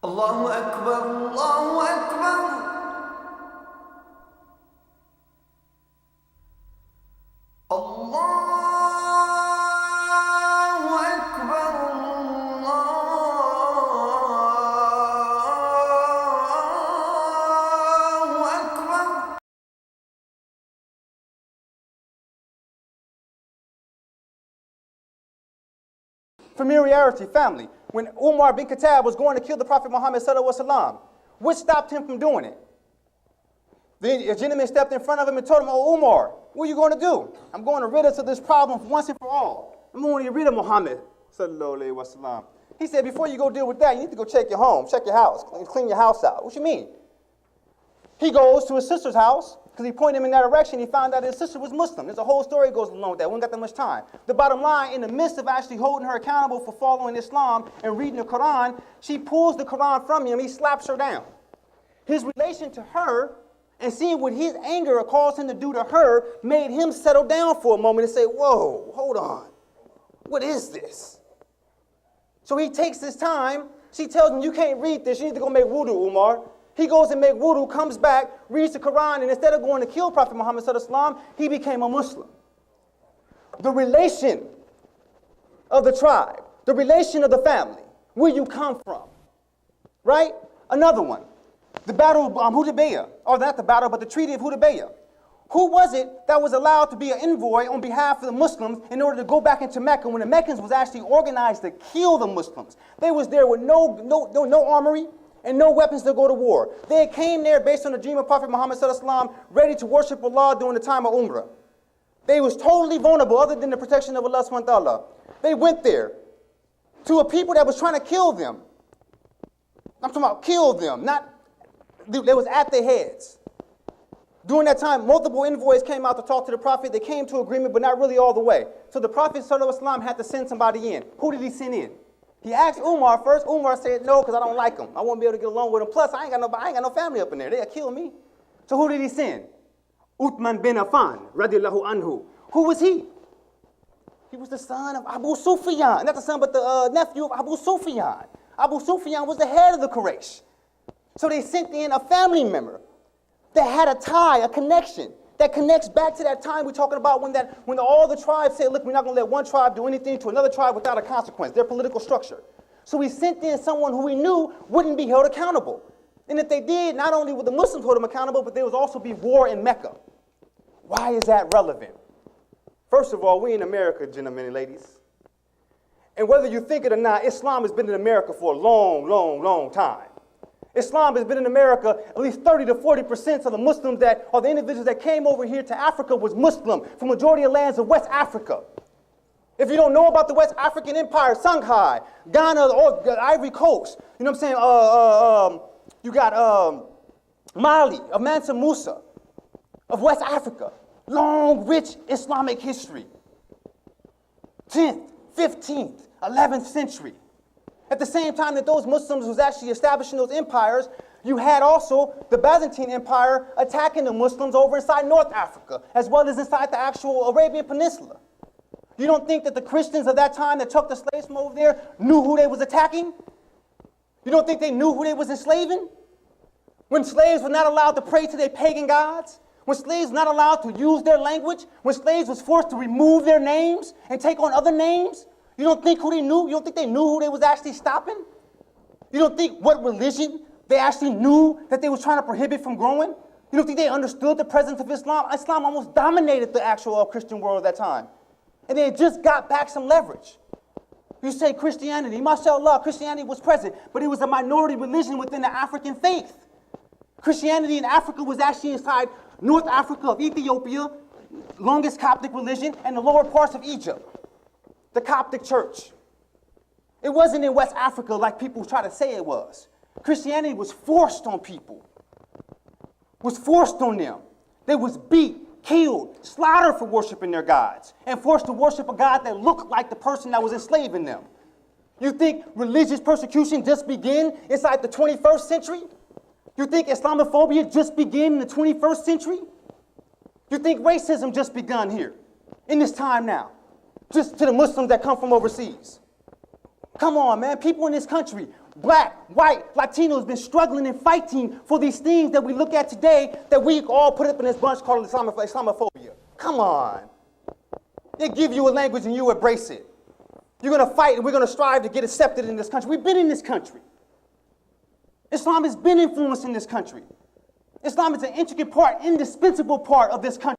Allahu Akbar, Allahu Akbar. Allahu Akbar, Allahu Akbar. Familiarity, family. When Umar bin Khattab was going to kill the Prophet Muhammad sallallahu alaihi wasallam, what stopped him from doing it? The gentleman stepped in front of him and told him, "Oh, Umar, what are you going to do? I'm going to rid us of this problem once and for all. I'm going to get rid of Muhammad sallallahu alaihi wasallam." He said, "Before you go deal with that, you need to go check your home, check your house, clean your house out." What you mean? He goes to his sister's house, because he pointed him in that direction. He found out his sister was Muslim. There's a whole story that goes along with that. We don't got that much time. The bottom line, in the midst of actually holding her accountable for following Islam and reading the Quran, she pulls the Quran from him. He slaps her down. His relation to her and seeing what his anger caused him to do to her made him settle down for a moment and say, "Whoa, hold on. What is this?" So he takes his time. She tells him, "You can't read this. You need to go make wudu, Umar." He goes and makes wudu, comes back, reads the Quran, and instead of going to kill Prophet Muhammad sallallahu alaihi wasallam, he became a Muslim. The relation of the tribe, the relation of the family, where you come from, right? Another one, the Battle of Hudaybiyah, or not the battle, but the Treaty of Hudaybiyah. Who was it that was allowed to be an envoy on behalf of the Muslims in order to go back into Mecca when the Meccans was actually organized to kill the Muslims? They was there with no armory and no weapons to go to war. They came there based on the dream of Prophet Muhammad sallallahu alaihi wasallam, ready to worship Allah during the time of Umrah. They was totally vulnerable other than the protection of Allah subhanahu wa ta'ala. They went there to a people that was trying to kill them. I'm talking about kill them, not, they was at their heads. During that time, multiple envoys came out to talk to the Prophet. They came to agreement, but not really all the way. So the Prophet sallallahu alaihi wasallam had to send somebody in. Who did he send in? He asked Umar first. Umar said, "No, because I don't like him. I won't be able to get along with him. Plus, I ain't got no family up in there. They'll kill me." So who did he send? Uthman bin Affan, radiallahu anhu. Who was he? He was the son of Abu Sufyan. Not the son, but the nephew of Abu Sufyan. Abu Sufyan was the head of the Quraysh. So they sent in a family member that had a tie, a connection, that connects back to that time we're talking about when all the tribes said, "Look, we're not going to let one tribe do anything to another tribe without a consequence," their political structure. So we sent in someone who we knew wouldn't be held accountable. And if they did, not only would the Muslims hold them accountable, but there would also be war in Mecca. Why is that relevant? First of all, we in America, gentlemen and ladies. And whether you think it or not, Islam has been in America for a long, long, long time. Islam has been in America, at least 30 to 40% of the Muslims that, or the individuals that came over here to Africa was Muslim, from majority of lands of West Africa. If you don't know about the West African Empire, Songhai, Ghana, or the Ivory Coast, you know what I'm saying? You got Mali, of Mansa Musa, of West Africa. Long, rich Islamic history. 10th, 15th, 11th century. At the same time that those Muslims was actually establishing those empires, you had also the Byzantine Empire attacking the Muslims over inside North Africa, as well as inside the actual Arabian Peninsula. You don't think that the Christians of that time that took the slaves from over there knew who they was attacking? You don't think they knew who they was enslaving? When slaves were not allowed to pray to their pagan gods? When slaves were not allowed to use their language? When slaves was forced to remove their names and take on other names? You don't think who they knew? You don't think they knew who they was actually stopping? You don't think what religion they actually knew that they was trying to prohibit from growing? You don't think they understood the presence of Islam? Islam almost dominated the actual Christian world at that time. And they just got back some leverage. You say Christianity, mashallah, Christianity was present, but it was a minority religion within the African faith. Christianity in Africa was actually inside North Africa of Ethiopia, longest Coptic religion, and the lower parts of Egypt. The Coptic Church. It wasn't in West Africa like people try to say it was. Christianity was forced on people. Was forced on them. They was beat, killed, slaughtered for worshiping their gods, and forced to worship a God that looked like the person that was enslaving them. You think religious persecution just began inside the 21st century? You think Islamophobia just began in the 21st century? You think racism just begun here, in this time now? Just to the Muslims that come from overseas. Come on, man. People in this country, black, white, Latino has been struggling and fighting for these things that we look at today that we all put up in this bunch called Islamophobia. Come on. They give you a language and you embrace it. You're going to fight and we're going to strive to get accepted in this country. We've been in this country. Islam has been influenced in this country. Islam is an intricate part, indispensable part of this country.